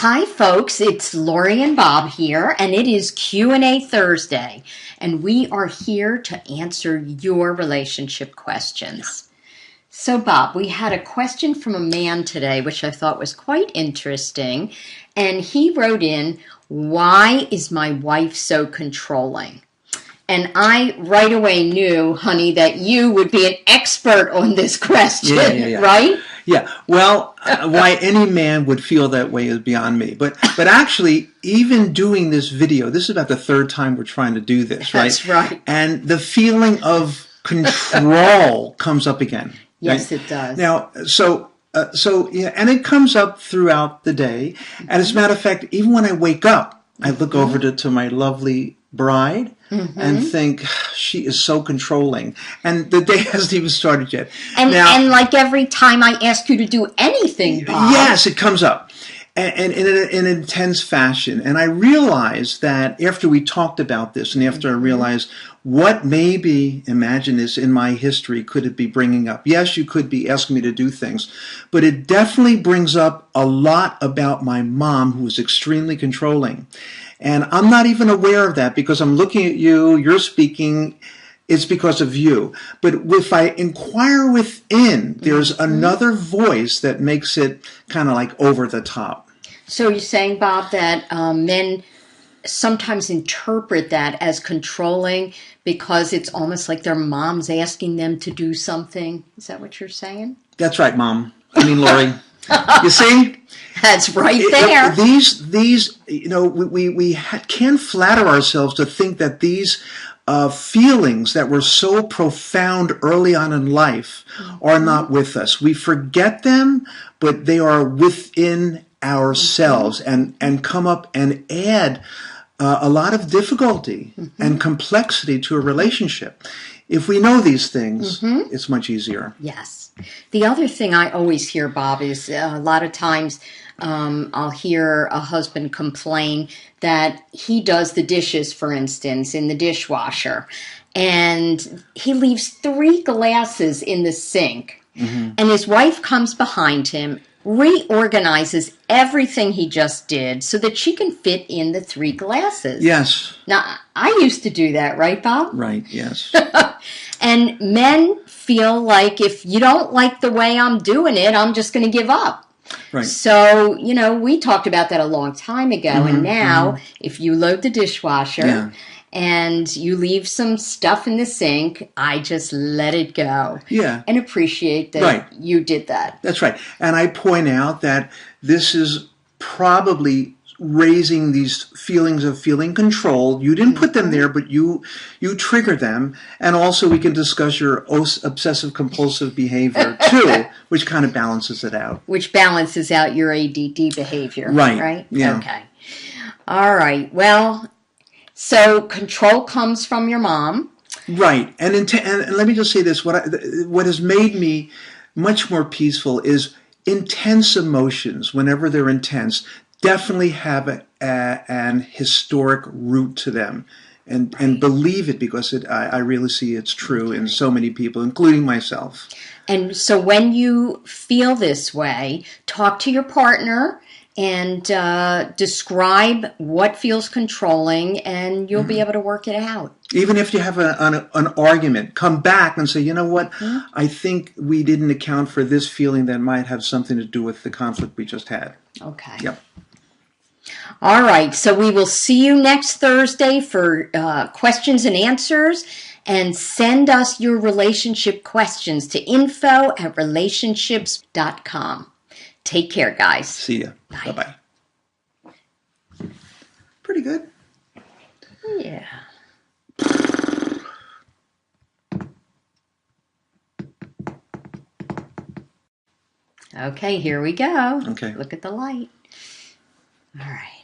Hi folks, it's Lori and Bob here, and it is Q&A Thursday, and we are here to answer your relationship questions. So Bob, we had a question from a man today, which I thought was quite interesting, and he wrote in, "Why is my wife so controlling?" And I right away knew, honey, that you would be an expert on this question, right? Yeah, well, why any man would feel that way is beyond me. But actually, even doing this video, this is about the third time we're trying to do this, right? That's right. And the feeling of control comes up again. Yes, right? It does. Now, so yeah, and it comes up throughout the day. And as a matter of fact, even when I wake up, I look over to my lovely bride and think, she is so controlling. And the day hasn't even started yet. And like every time I ask you to do anything, Bob. Yes, it comes up. And in an intense fashion. And I realized that after we talked about this and after I realized what maybe, imagine this, in my history could it be bringing up? Yes, you could be asking me to do things, but it definitely brings up a lot about my mom, who was extremely controlling. And I'm not even aware of that because I'm looking at you, you're speaking, it's because of you. But if I inquire within, there's another voice that makes it kind of like over the top. So you're saying, Bob, that men sometimes interpret that as controlling because it's almost like their mom's asking them to do something. Is that what you're saying? That's right, Mom. I mean, Lori. You see? That's right there. These, you know, we can flatter ourselves to think that these feelings that were so profound early on in life are not with us. We forget them, but they are within ourselves and come up and add a lot of difficulty and complexity to a relationship. If we know these things, it's much easier. Yes. The other thing I always hear, Bob, is a lot of times I'll hear a husband complain that he does the dishes, for instance, in the dishwasher, and he leaves 3 glasses in the sink, and his wife comes behind him, reorganizes everything he just did so that she can fit in the 3 glasses. Yes. Now, I used to do that, right, Bob? Right, yes. And men feel like if you don't like the way I'm doing it, I'm just going to give up. Right. So, you know, we talked about that a long time ago. And now, if you load the dishwasher and you leave some stuff in the sink, I just let it go. Yeah. And appreciate that you did that. That's right. And I point out that this is probably raising these feelings of feeling controlled. You didn't put them there, but you trigger them. And also we can discuss your obsessive compulsive behavior too, which kind of balances it out. Which balances out your ADD behavior. Right. Right? Yeah. Okay. All right. Well, so control comes from your mom. Right. And let me just say this. What has made me much more peaceful is intense emotions, whenever they're intense, definitely have an historic root to them, and believe it because I really see it's true in so many people, including myself. And so when you feel this way, talk to your partner and describe what feels controlling, and you'll be able to work it out. Even if you have an argument, come back and say, you know what, I think we didn't account for this feeling that might have something to do with the conflict we just had. Okay. Yep. All right, so we will see you next Thursday for questions and answers, and send us your relationship questions to info@relationships.com. Take care, guys. See ya. Bye. Bye-bye. Pretty good. Yeah. Okay, here we go. Okay. Look at the light. All right.